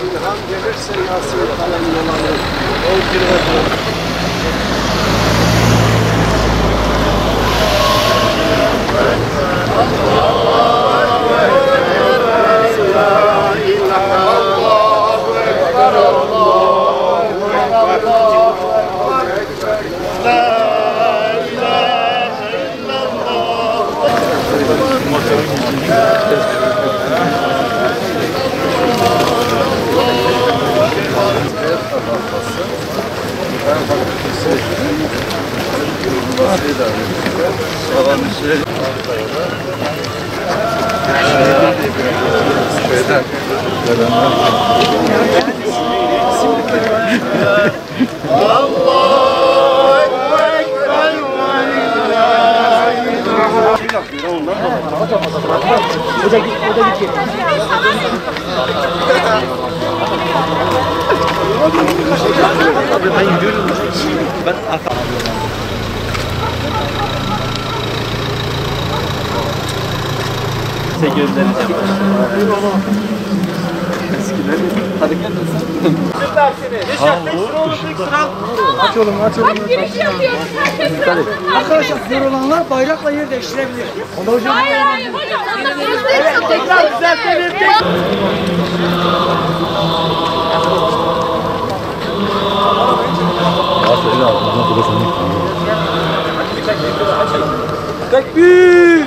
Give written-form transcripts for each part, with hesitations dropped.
İlham gelirse Yasin kalem yolanır. O kirve Ben yürüyorum. Ben gözlerini hareket etsin. aç oğlum, aç oğlum. Arkadaşlar zor olanlar bayrakla yer değiştirebilir. Hayır hayır hocam. Evet, tekrar düzeltelim. Tekbir!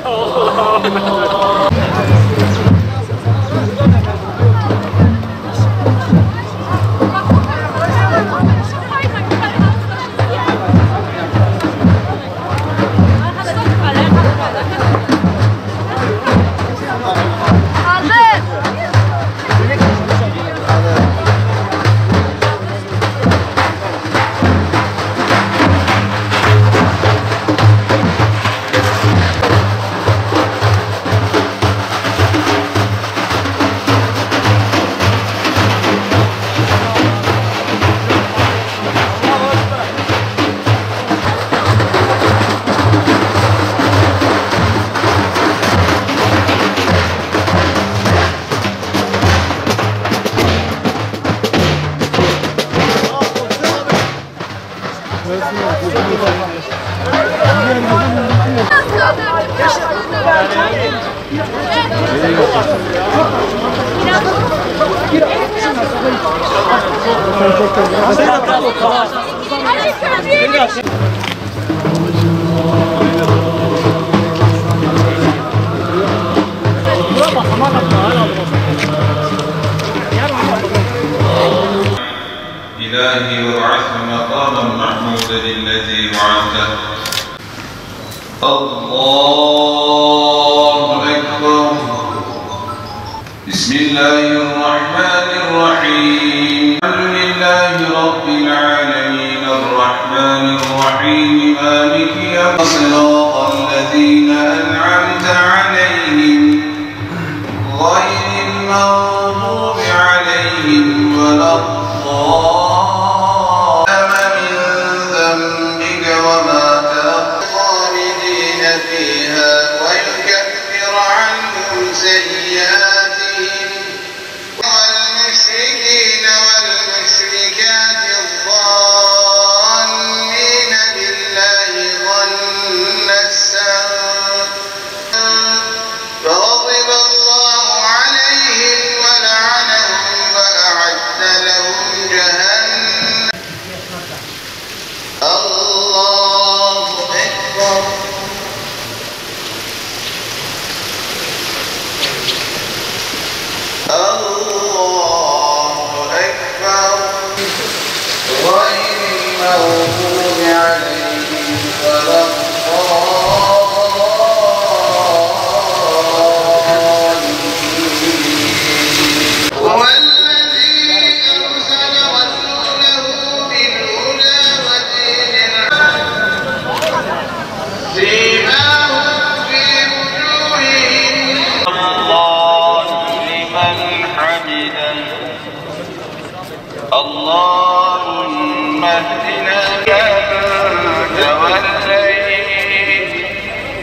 إلهي وابعثه مقاما محمودا الذي وعده. الله أكبر. بسم الله الرحمن الرحيم. الحمد لله رب العالمين الرحمن الرحيم مالك يوم صراط الذين أنعمت عليهم غير المغضوب عليهم ولا سيئاتهم والمشركين والمشركات الظانين بالله ظن السوء فغضب الله عليهم ولعنهم وأعد لهم جهنم. الله أكبر.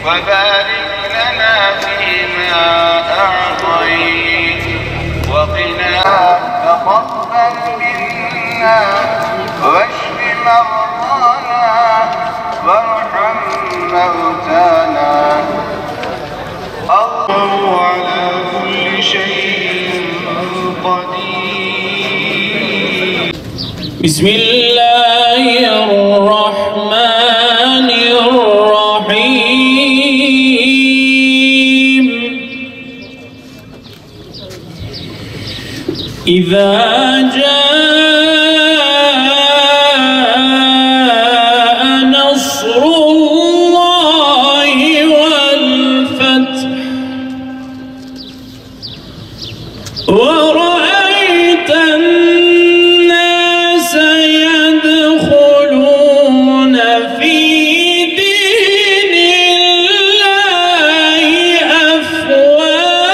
وبارك لنا فيما أعطيت وقنا تقبل منا واشف مرضانا وارحم موتانا الله على كل شيء قدير. بسم الله الرحمن الرحيم. إذا جاء نصر الله والفتح ورأيت الناس يدخلون في دين الله أفواجا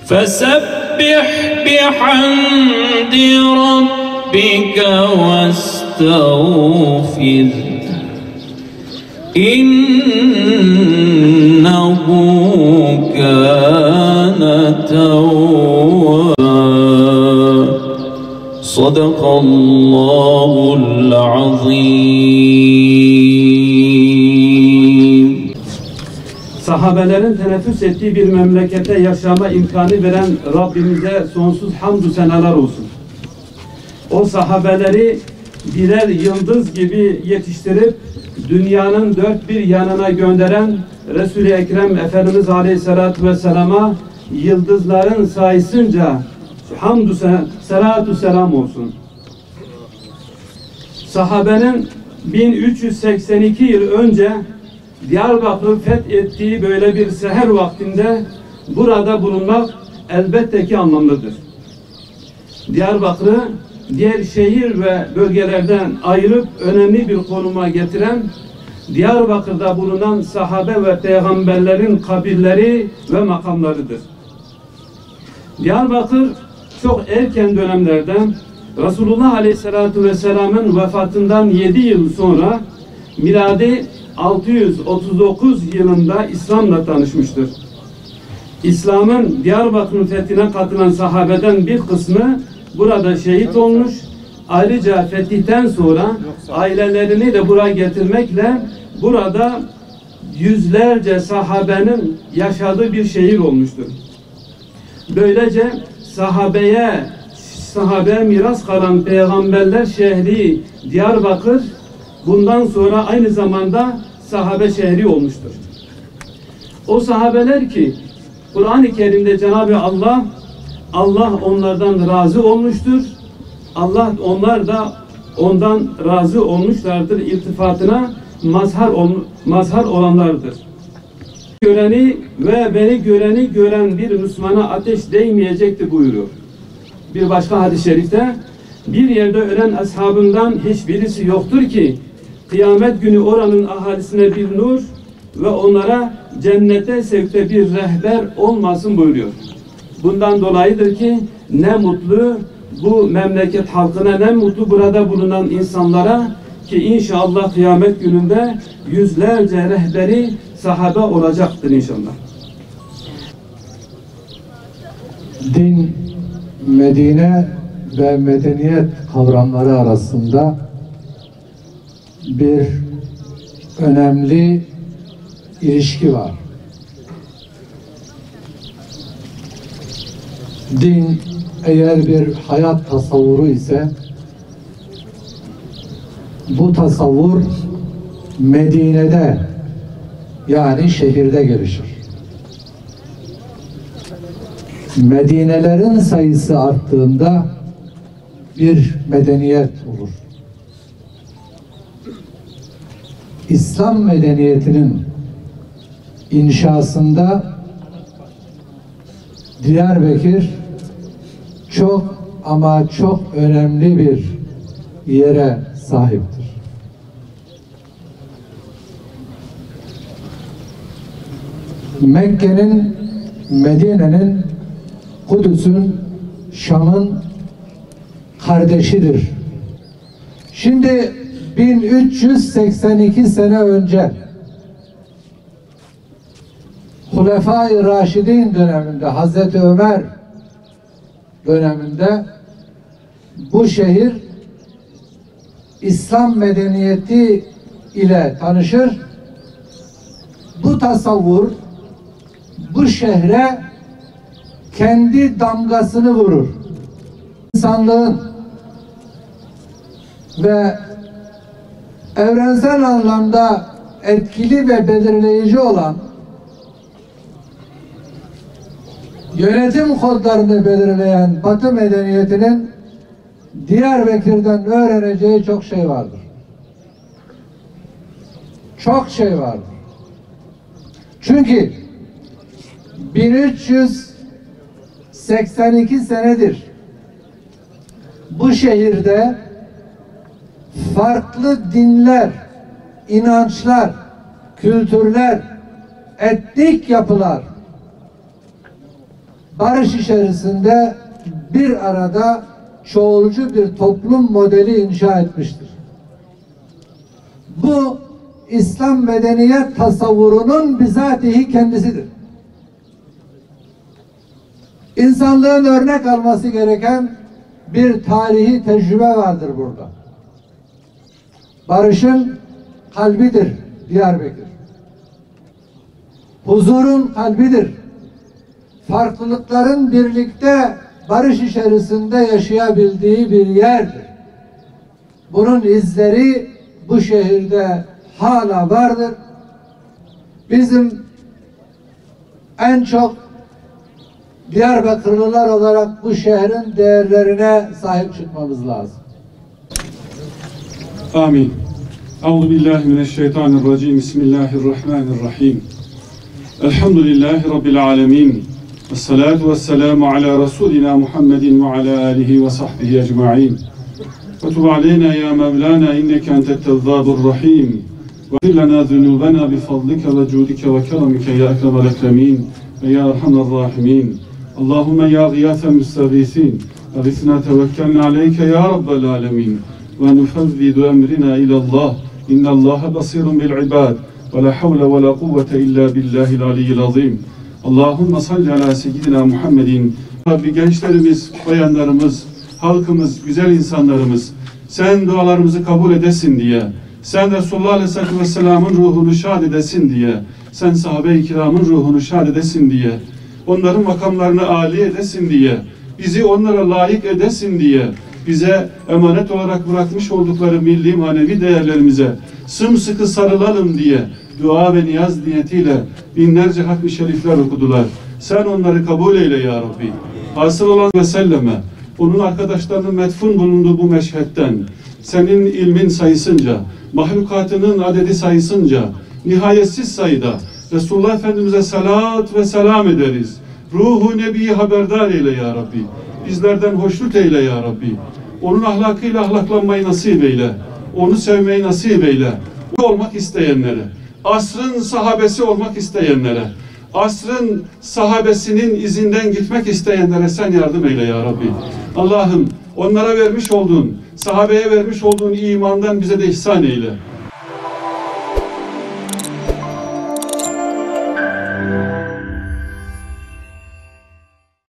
فسبح بحمد ربك واستغفر إنه كان توابا. صدق الله العظيم. Sahabelerin teneffüs ettiği bir memlekete yaşama imkanı veren Rabbimize sonsuz hamdü senalar olsun. O sahabeleri birer yıldız gibi yetiştirip dünyanın dört bir yanına gönderen Resul-i Ekrem Efendimiz Aleyhisselatü Vesselam'a yıldızların sayısınca hamdü selatü selam olsun. Sahabenin 1382 yıl önce Diyarbakır'ı fethettiği böyle bir seher vaktinde burada bulunmak elbette ki anlamlıdır. Diyarbakır'ı diğer şehir ve bölgelerden ayırıp önemli bir konuma getiren Diyarbakır'da bulunan sahabe ve peygamberlerin kabirleri ve makamlarıdır. Diyarbakır çok erken dönemlerde Resulullah Aleyhisselatü Vesselam'ın vefatından 7 yıl sonra miladi 639 yılında İslam'la tanışmıştır. İslam'ın Diyarbakır'ın fethine katılan sahabeden bir kısmı burada şehit olmuş. Ayrıca fetihten sonra ailelerini de buraya getirmekle burada yüzlerce sahabenin yaşadığı bir şehir olmuştur. Böylece sahabeye miras kalan peygamberler şehri Diyarbakır bundan sonra aynı zamanda sahabe şehri olmuştur. O sahabeler ki Kur'an-ı Kerim'de Cenab-ı Allah onlardan razı olmuştur. Onlar da ondan razı olmuşlardır. İltifatına mazhar olanlardır. Göreni ve beni göreni gören bir Müslümana ateş değmeyecekti buyuruyor. Bir başka hadis-i şerifte bir yerde ölen ashabından hiçbirisi yoktur ki kıyamet günü oranın ahalisine bir nur ve onlara cennete sevkte bir rehber olmasın buyuruyor. Bundan dolayıdır ki ne mutlu bu memleket halkına, ne mutlu burada bulunan insanlara ki inşallah kıyamet gününde yüzlerce rehberi sahabe olacaktır inşallah. Din, Medine ve medeniyet kavramları arasında bir önemli ilişki var. Din eğer bir hayat tasavvuru ise bu tasavvur Medine'de yani şehirde gelişir. Medinelerin sayısı arttığında bir medeniyet olur. İslam medeniyetinin inşasında Diyarbakır çok ama çok önemli bir yere sahiptir. Mekke'nin, Medine'nin, Kudüs'ün, Şam'ın kardeşidir. Şimdi 1382 sene önce Hulefai Raşidin döneminde, Hazreti Ömer döneminde bu şehir İslam medeniyeti ile tanışır. Bu tasavvur bu şehre kendi damgasını vurur. İnsanlığın ve evrensel anlamda etkili ve belirleyici olan yönetim kodlarını belirleyen Batı medeniyetinin Diyarbakır'dan öğreneceği çok şey vardır. Çok şey vardır. Çünkü 1382 senedir bu şehirde farklı dinler, inançlar, kültürler, etnik yapılar barış içerisinde bir arada çoğulcu bir toplum modeli inşa etmiştir. Bu İslam medeniyet tasavvurunun bizatihi kendisidir. İnsanlığın örnek alması gereken bir tarihi tecrübe vardır burada. Barışın kalbidir Diyarbakır. Huzurun kalbidir. Farklılıkların birlikte barış içerisinde yaşayabildiği bir yerdir. Bunun izleri bu şehirde hala vardır. Bizim en çok Diyarbakırlılar olarak bu şehrin değerlerine sahip çıkmamız lazım. Amin. Euzubillahimineşşeytanirracim. Bismillahirrahmanirrahim. Elhamdülillahi Rabbil alemin. Vessalatu vesselamu ala Resulina Muhammedin ve ala alihi ve sahbihi ecma'in. Ve tub aleyna ya Mevlana inneke entet tevvabur rahim. Ve gfir lana zunubena bifadlike ve cudike ve keremike ya ekremel ekremin ve ya erhamer rahimin. Allahümme ya gıyâfen müstevîsîn. Eğithna tevekkelna aleyke ya Rabbel alemin. Ve nufevvidu emrina ilallah. İnnallâhe basîrun bil ibad. Ve la havle ve la kuvvete illa billahil aliyyil azîm. Allahümme salli ala seyyidina Muhammedin. Rabbi gençlerimiz, bayanlarımız, halkımız, güzel insanlarımız, sen dualarımızı kabul edesin diye, sen Resulullah Aleyhisselatü Vesselam'ın ruhunu şad edesin diye, sen sahabe-i kiramın ruhunu şad edesin diye, onların makamlarını âli edesin diye, bizi onlara layık edesin diye, bize emanet olarak bırakmış oldukları milli manevi değerlerimize sımsıkı sarılalım diye dua ve niyaz niyetiyle binlerce hatmi şerifler okudular. Sen onları kabul eyle ya Rabbi. Hasıl olan ve selleme, onun arkadaşlarının metfun bulunduğu bu meşhetten, senin ilmin sayısınca, mahlukatının adedi sayısınca, nihayetsiz sayıda Resulullah Efendimiz'e salat ve selam ederiz. Ruhu Nebi'yi haberdar eyle ya Rabbi. Bizlerden hoşnut eyle ya Rabbi. Onun ahlakıyla ahlaklanmayı nasip eyle. Onu sevmeyi nasip eyle. Olmak isteyenlere, asrın sahabesi olmak isteyenlere, asrın sahabesinin izinden gitmek isteyenlere sen yardım eyle ya Rabbi. Allah'ım onlara vermiş olduğun, sahabeye vermiş olduğun imandan bize de ihsan eyle.